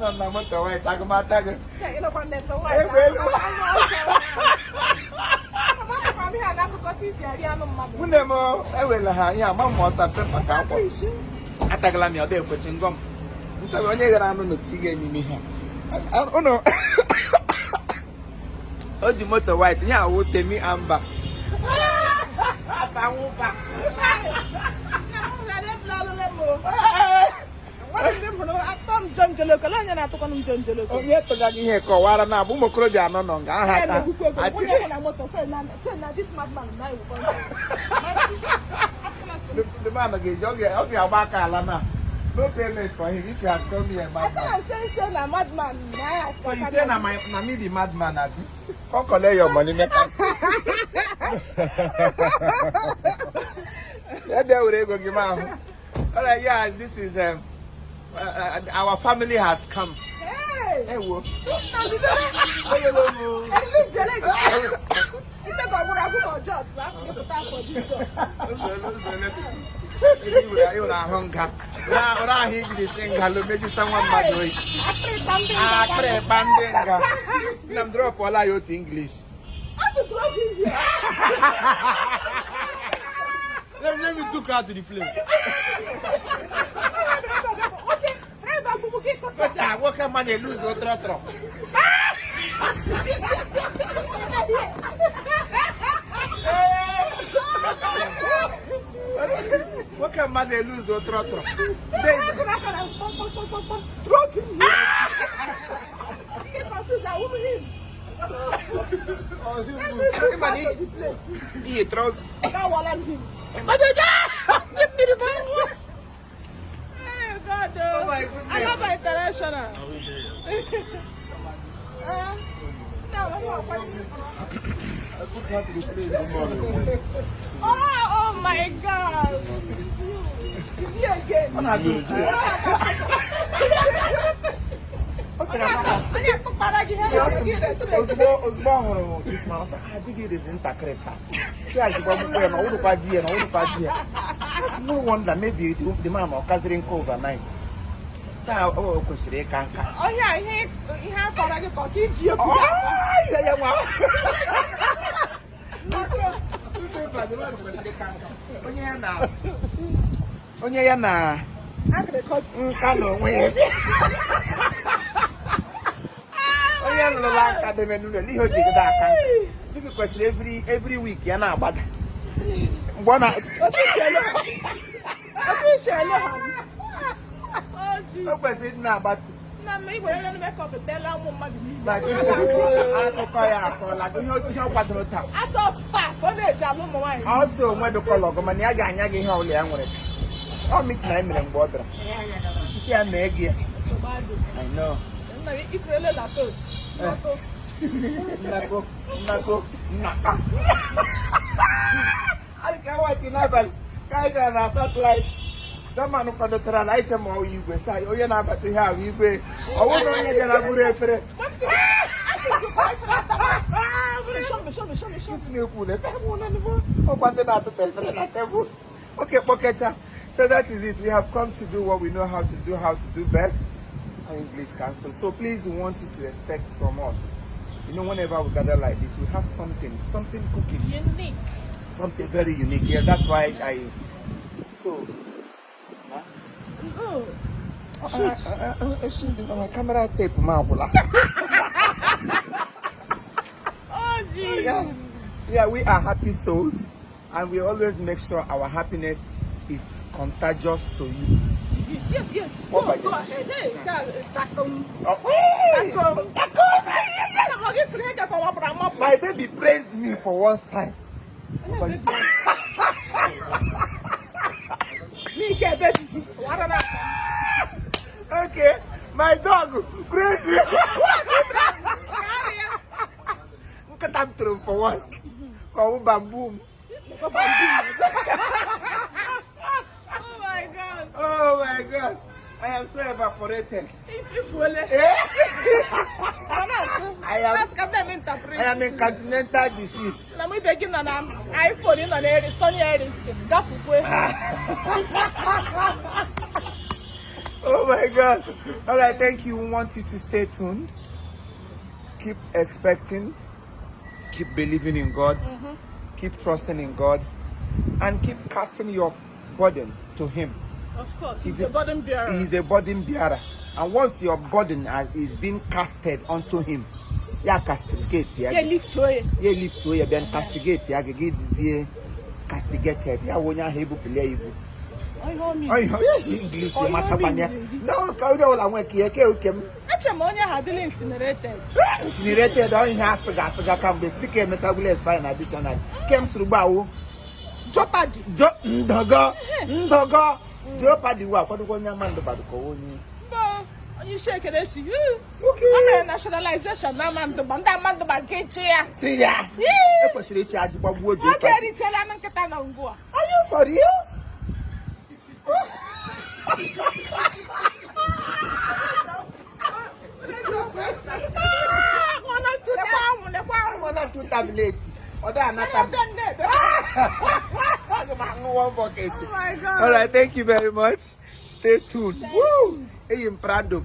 Na moto white, I go matter. You know, when there's a white. Munemo, I will have ya, mamma, something. Atagala mi ode ko chingom. Nta onye gara no tige ni mi ha. Oh no. Oji moto white, ya wo semi amber. Atawupa. What is it? Atom John Joloka, na to kon John Joloka. Onye to ga ihe ko wara na bu mokorobia no no nga ha ta. Ati na moto say na this madman na you go. The man again, okay, Abaka Lana. No payment for him if you have told me a madman. I say na madman. So you say na me the madman, Abi? Come collect your money, make there we go, give out. All right, yeah, this is our family has come. Hey, what? You are hunger. Now he did sing hello, maybe someone might do it. I'm drop all I use English. Let me took out to the place. What can man lose or trotro? What can man lose or trotro? He throws. God, oh my goodness. I love my international. Oh my God. Is he again? No wonder maybe the man or gathering overnight. Oh, yeah, he had a pocket. Onye na nkano nwe onye no la academy no li ho jigida aka tiki question every week ya na agbada mbona o shele ha o kwesi na agbatu na me igwe na make up tell am mmadu ni ba ti akoko ya akola go ihe kwadoro ta aso spa ko na eji alu mo nwanyi also nwe do kologo mani aga anya gi ihe ole ya nwere o meet na emere mgbe odara isi ya na egi I know na we ikrele la tos nako I can't watch in Abel. Kaja na satellite. The man who conducted an item or you go say, oh, you're not about to have you go. I won't know you're gonna go there for it. Show me. It's new cool. Okay, Pocketa. So that is it. We have come to do what we know how to do best. English Council. So please, we want you to expect from us. You know, whenever we gather like this, we have something cooking. Unique. Something very unique. Yeah, that's why so. Shoot my camera tape, Mabula. Oh, geez. Yeah, we are happy souls, and we always make sure our happiness is contagious to you. Yes. Go ahead. My baby praised me for one time. Okay, my dog praised me. Look at that through for once. Call bamboo. Oh my God. I am so evaporated. If you I am in continental disease. Na we begin on iPhone in on air, Sony Ericsson. Oh my God. All right, thank you. We want you to stay tuned. Keep expecting. Keep believing in God. Keep trusting in God. And keep casting your burdens to Him. Of course, he's a burden bearer. He's a burden bearer. And once your burden is being casted onto Him, ya castigate. Yeah, lift to it. Yeah, lift to it. Then castigate. Ya get castigated. Ya wonya hebu pele ibu. I know me. Oh, English, you matter panya. No, kauda wala mweki eke ukem. Actually, money had been incinerated. Incinerated. Oh, he has to come. They speak a metabolic expired additional. Came through Bao. Jeopardy. Ndogo. Jeopardy. What do you want to do? You shake it. Okay. I'm a nationalization. I'm on the band. I'm on the band. See ya. Okay, are you for real? One or two tablets. Or that another. Oh my God. All right, thank you very much. Stay tuned. Woo! Hey, Prado.